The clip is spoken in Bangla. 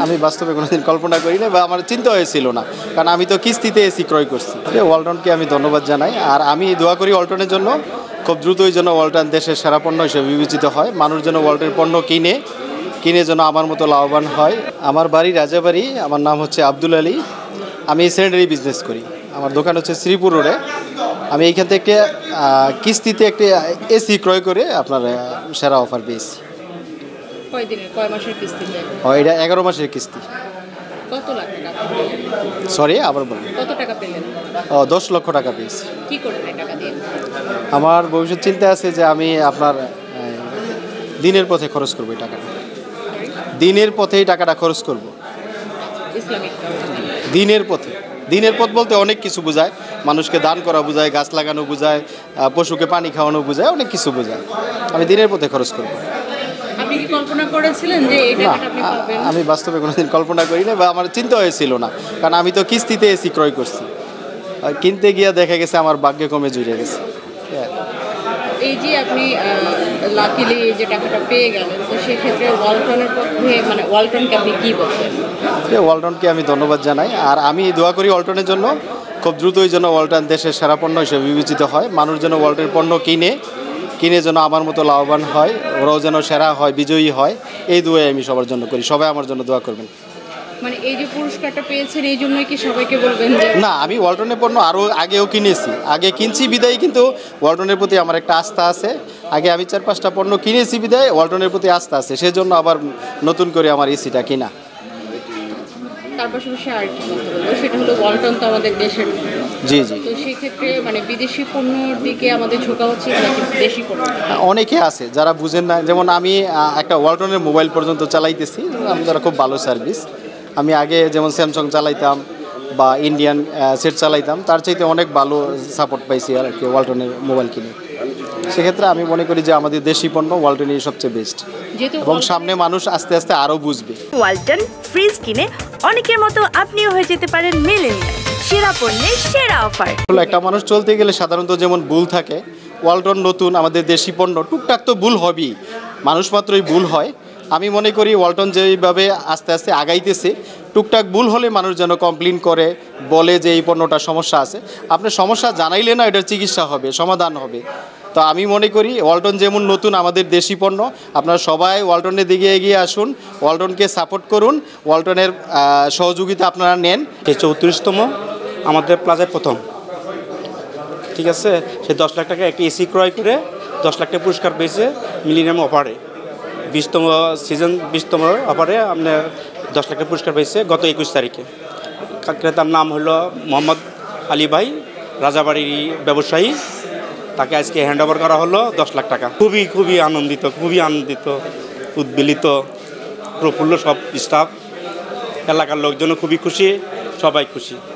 আমি বাস্তবে কোনোদিন কল্পনা করি না বা আমার চিন্তা হয়েছিল না, কারণ আমি তো কিস্তিতে এসি ক্রয় করছি। ওয়ালটনকে আমি ধন্যবাদ জানাই, আর আমি দোয়া করি ওয়ালটনের জন্য খুব দ্রুতই যেন ওয়ালটন দেশের সেরা পণ্য হিসেবে বিবেচিত হয়। মানুষ যেন ওয়ালটনের পণ্য কিনে যেন আমার মতো লাভবান হয়। আমার বাড়ি রাজাবাড়ি, আমার নাম হচ্ছে আব্দুল আলী। আমি স্যানিটারি বিজনেস করি। আমার দোকান হচ্ছে শ্রীপুর রোডে। আমি এইখান থেকে কিস্তিতে একটি এসি ক্রয় করে আপনার সেরা অফার পেয়েছি। কয় মাসের কিস্তিতে? এটা 11 মাসের কিস্তি। কত লাখ টাকা? সরি, আবার বলুন। কত টাকা পেলেন? 10 লক্ষ টাকা পেয়েছি। কি করবেন এই টাকা দিয়ে? আমার ভবিষ্যৎ চিন্তা আছে যে আমি আপনার দিনের পথে খরচ করবো এই টাকাটা। দিনের পথেই টাকাটা খরচ করব। ইসলামিক দিনের পথ বলতে অনেক কিছু বোঝায়। মানুষকে দান করা বোঝায়, গাছ লাগানো বোঝায়, পশুকে পানি খাওয়ানো বোঝায়, অনেক কিছু বোঝায়। আমি দিনের পথে খরচ করব। আপনি কি কল্পনা করেছিলেন যে এই টাকাটা আপনি পাবেন? আমি বাস্তবে কোনোদিন কল্পনা করি না বা আমার চিন্তা হয়েছিল না, কারণ আমি তো কিস্তিতে এসি ক্রয় করছি। কিনতে গিয়ে দেখা গেছে আমার ভাগ্যে কমে জুড়ে গেছে। এই যে আপনি লাকিলি যে টাকাটা পেয়ে গেলেন, তো সেক্ষেত্রে ওয়ালটনের পক্ষে ওয়ালটনকে আপনি কী বলবেন? ওয়ালটনকে আমি ধন্যবাদ জানাই, আর আমি দোয়া করি ওয়ালটনের জন্য খুব দ্রুতই যেন ওয়ালটন দেশের সেরা পণ্য হিসেবে বিবেচিত হয়। মানুষ যেন ওয়ালটনের পণ্য কিনে যেন আমার মতো লাভবান হয়, ওরাও যেন সেরা হয়, বিজয়ী হয়। এই দোয়াই আমি সবার জন্য করি। সবাই আমার জন্য দোয়া করবেন। এই যে পুরস্কারটা পেয়েছেন, এই জন্যই কি সবাইকে বলবেন? না, আমি ওয়ালটনের পণ্য আরও আগেও কিনেছি। কিনছি বিদায় কিন্তু ওয়ালটনের প্রতি আমার একটা আস্থা আছে। আগে আমি 4-5টা পণ্য কিনেছি বিদায় ওয়ালটনের প্রতি আস্থা আছে, সেজন্য আবার নতুন করে আমার এসিটা কিনা। তার পাশাপাশি আর কি বলতে বলবো, সেটা হলো ওয়ালটন তো আমাদের দেশের। জি। তো সেক্ষেত্রে বিদেশি পণ্যর দিকে আমাদের ঝোঁকা হচ্ছে নাকি দেশি পণ্য? অনেকে আছে যারা বুঝেন না। যেমন আমি একটা ওয়ালটনের মোবাইল পর্যন্ত চালাইতেছি, যারা খুব ভালো সার্ভিস। আমি আগে যেমন স্যামসাং চালাইতাম বা ইন্ডিয়ান সেট চালাইতাম, তার চাইতে অনেক ভালো সাপোর্ট পাইছি আর কি ওয়ালটনের মোবাইল কিনে। সেক্ষেত্রে আমি মনে করি যে আমাদের দেশি পণ্য ওয়ালটনই সবচেয়ে বেস্ট, এবং সামনে মানুষ আস্তে আস্তে আরও বুঝবে। ওয়ালটন ফ্রিজ কিনে অনেকের মতো আপনিও হয়ে যেতে পারেন মিলেনিয়াল সেরা পণ্যের সেরা অফার। একটা মানুষ চলতে গেলে সাধারণত যেমন ভুল থাকে, ওয়ালটন নতুন আমাদের দেশি পণ্য, টুকটাক তো ভুল হবেই, মানুষ মাত্রই ভুল হয়। আমি মনে করি ওয়ালটন যেইভাবে আস্তে আস্তে আগাইতেছে, টুকটাক ভুল হলে মানুষ যেন কমপ্লেন করে, বলে যে এই পণ্যটা সমস্যা আছে। আপনার সমস্যা জানাইলে না এটার চিকিৎসা হবে, সমাধান হবে। তো আমি মনে করি ওয়ালটন যেমন নতুন আমাদের দেশি পণ্য, আপনারা সবাই ওয়ালটনের দিকে এগিয়ে আসুন, ওয়ালটনকে সাপোর্ট করুন, ওয়ালটনের সহযোগিতা আপনারা নেন। 34তম আমাদের প্লাজার প্রথম, ঠিক আছে। সে 10 লাখ টাকা একটি এসি ক্রয় করে 10 লাখ টাকা পুরস্কার পেয়েছে মিলিনিয়াম অফারে। 20তম সিজন 20তম অফারে আপনার 10 লাখ টাকা পুরস্কার পেয়েছে গত 21 তারিখে। ক্রেতার নাম হলো মোহাম্মদ আলী ভাই, রাজাবাড়ির ব্যবসায়ী। তাকে আজকে হ্যান্ড ওভার করা হলো 10 লাখ টাকা। খুবই আনন্দিত, উদ্বেলিত, প্রফুল্ল সব স্টাফ, এলাকার লোকজনও খুবই খুশি, সবাই খুশি।